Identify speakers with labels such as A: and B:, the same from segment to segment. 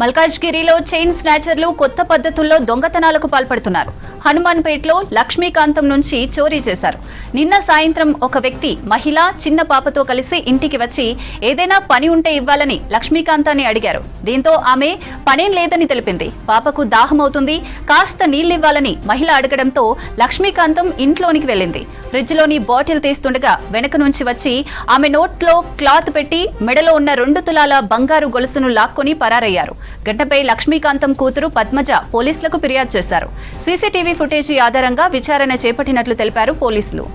A: మల్కాజ్గిరిలో చైన్ స్నాచర్లు కొత్త పద్ధతుల్లో దొంగతనాలకు పాల్పడుతున్నారు. హనుమాన్పేటలో లక్ష్మీకాంతం నుంచి చోరీ చేశారు. నిన్న సాయంత్రం ఒక వ్యక్తి మహిళ చిన్న పాపతో కలిసి ఇంటికి వచ్చి ఏదైనా పని ఉంటే ఇవ్వాలని లక్ష్మీకాంతాన్ని అడిగారు. దీంతో ఆమె పనేం లేదని తెలిపింది. పాపకు దాహం అవుతుంది, కాస్త నీళ్లివ్వాలని మహిళ అడగడంతో లక్ష్మీకాంతం ఇంట్లోనికి వెళ్లింది. ఫ్రిడ్జ్లోని బాటిల్ తీస్తుండగా వెనక నుంచి వచ్చి ఆమె నోట్లో క్లాత్ పెట్టి మెడలో ఉన్న 2 తులాల బంగారు గొలుసును లాక్కొని పరారయ్యారు. ఘటనపై లక్ష్మీకాంతం కూతురు పద్మజ పోలీసులకు ఫిర్యాదు చేశారు. సీసీటీవీ ఫుటేజీ ఆధారంగా విచారణ చేపట్టినట్లు తెలిపారు పోలీసులు.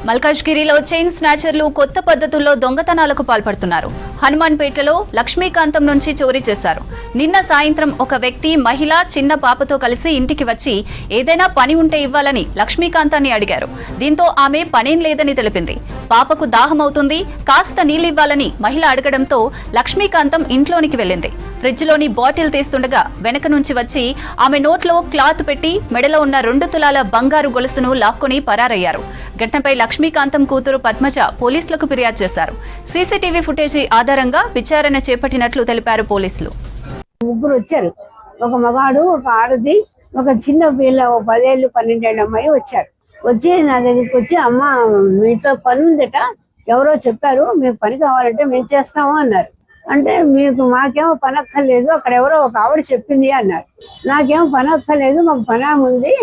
A: మల్కాజ్గిరిలో చైన్ స్నాచర్లు కొత్త పద్ధతుల్లో దొంగతనాలకు పాల్పడుతున్నారు. హనుమాన్పేటలో లక్ష్మీకాంతం నుంచి చోరీ చేశారు. నిన్న సాయంత్రం ఒక వ్యక్తి మహిళ చిన్న పాపతో కలిసి ఇంటికి వచ్చి ఏదైనా పని ఉంటే ఇవ్వాలని లక్ష్మీకాంతాన్ని అడిగారు. దీంతో ఆమె పనేం లేదని తెలిపింది. పాపకు దాహం అవుతుంది, కాస్త నీళ్లివ్వాలని మహిళ అడగడంతో లక్ష్మీకాంతం ఇంట్లోనికి వెళ్లింది. ఫ్రిడ్జ్లోని బాటిల్ తీస్తుండగా వెనక నుంచి వచ్చి ఆమె నోట్లో క్లాత్ పెట్టి మెడలో ఉన్న 2 తులాల బంగారు గొలుసును లాక్కొని పరారయ్యారు. ఘటనపై లక్ష్మీకాంతం కూతురు పద్మజ పోలీసులకు ఫిర్యాదు చేశారు. సీసీటీవీ ఫుటేజీ ఆధారంగా విచారణ చేపట్టినట్లు తెలిపారు పోలీసులు.
B: ముగ్గురు వచ్చారు. ఒక మగాడు, ఒక ఆడది, ఒక చిన్న పిల్ల, 10 ఏళ్ళు 12 ఏళ్ళ అమ్మాయి వచ్చారు. వచ్చి నా దగ్గరికి వచ్చి, అమ్మ మీతో పని ఉందట, ఎవరో చెప్పారు, మీకు పని కావాలంటే మేము చేస్తాము అన్నారు. అంటే మాకేమో పని అక్కర్లేదు, అక్కడ ఎవరో ఒక ఆవిడ చెప్పింది అన్నారు. నాకేమో పని అక్కర్లేదు, మాకు పని ఉంది,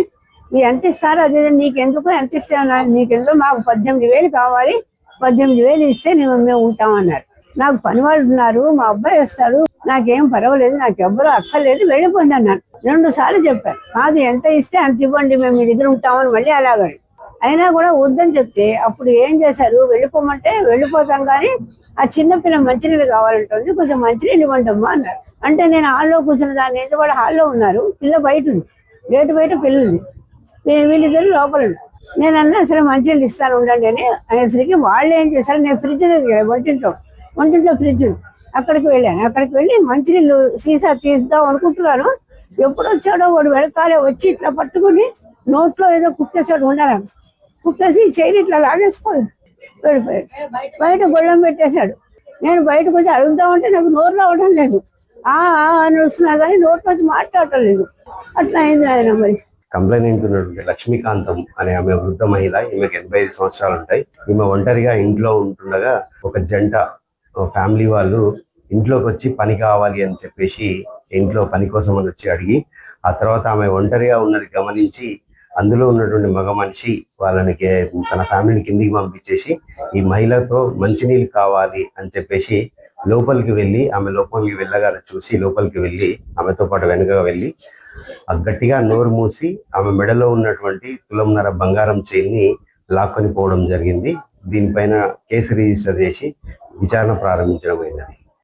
B: మీరు ఎంత ఇస్తారో అదే, నీకెందుకు ఎంత ఇస్తాను, నీకెందుకు, మాకు 18,000 కావాలి, 18,000 ఇస్తే మేము ఉంటామన్నారు. నాకు పని వాళ్ళు ఉన్నారు, మా అబ్బాయి వస్తాడు, నాకేం పర్వాలేదు, నాకు ఎవ్వరూ అక్కర్లేదు, వెళ్ళిపోండి అన్నాను. 2 సార్లు చెప్పాను. కాదు, ఎంత ఇస్తే అంత ఇవ్వండి, మేము మీ దగ్గర ఉంటామని మళ్ళీ అలాగని. అయినా కూడా వద్దని చెప్తే అప్పుడు ఏం చేశారు, వెళ్ళిపోమంటే వెళ్ళిపోతాం కానీ ఆ చిన్నపిల్ల మంచినీళ్ళు కావాలంటుంది, కొంచెం మంచినీళ్ళు ఇవ్వండమ్మా అన్నారు. అంటే నేను హాల్లో కూర్చున్న దాన్ని ఏదో కూడా హాల్లో ఉన్నారు, పిల్ల బయట ఉంది, గేటు బయట పిల్ల ఉంది, వీళ్ళిద్దరు లోపల ఉన్నారు. నేను అన్నా సరే మంచినీళ్ళు ఇస్తాను ఉండండి అని అనేసరికి వాళ్ళు ఏం చేశారు, నేను ఫ్రిడ్జ్ దగ్గర వంటింట్లో ఫ్రిడ్జ్ ఉంది, అక్కడికి వెళ్ళాను. అక్కడికి వెళ్ళి మంచినీళ్ళు సీసా తీద్దాం అనుకుంటున్నాను. ఎప్పుడు వచ్చాడో వాడు వెనకాలే వచ్చి ఇట్లా పట్టుకుని నోట్లో ఏదో కుక్కేసాడు, ఉండాలి కుక్కేసి చైన్ ఇట్లా లాగేసిపోయింది, వెళ్ళిపోయాడు. బయట గొళ్ళెం పెట్టేశాడు. నేను బయటకు వచ్చి అడుగుదామంటే నాకు నోరు రావడం లేదు, అని వస్తున్నా కానీ నోట్లో వచ్చి మాట్లాడటం లేదు. అట్లా అయింది ఆయన. మరి
C: కంప్లైంట్ ఉన్నటువంటి లక్ష్మీకాంతం అనే ఆమె వృద్ధ మహిళ, ఈమెకి 85 సంవత్సరాలు ఉంటాయి. ఈమె ఒంటరిగా ఇంట్లో ఉంటుండగా ఒక జంట ఫ్యామిలీ వాళ్ళు ఇంట్లోకి వచ్చి పని కావాలి అని చెప్పేసి ఇంట్లో పని కోసం అని వచ్చి అడిగి, ఆ తర్వాత ఆమె ఒంటరిగా ఉన్నది గమనించి అందులో ఉన్నటువంటి మగ మనిషి వాళ్ళని తన ఫ్యామిలీని కిందికి పంపించేసి ఈ మహిళతో మంచినీళ్ళు కావాలి అని చెప్పేసి లోపలికి వెళ్ళి, ఆమె లోపలికి వెళ్ళగానే చూసి లోపలికి వెళ్ళి ఆమెతో పాటు వెనుకగా వెళ్ళి గట్టిగా నోరు మూసి ఆమె మెడలో ఉన్నటువంటి 1.5 తులం బంగారం చైన్ని లాక్కొని పోవడం జరిగింది. దీనిపైన కేసు రిజిస్టర్ చేసి విచారణ ప్రారంభించడం అయింది.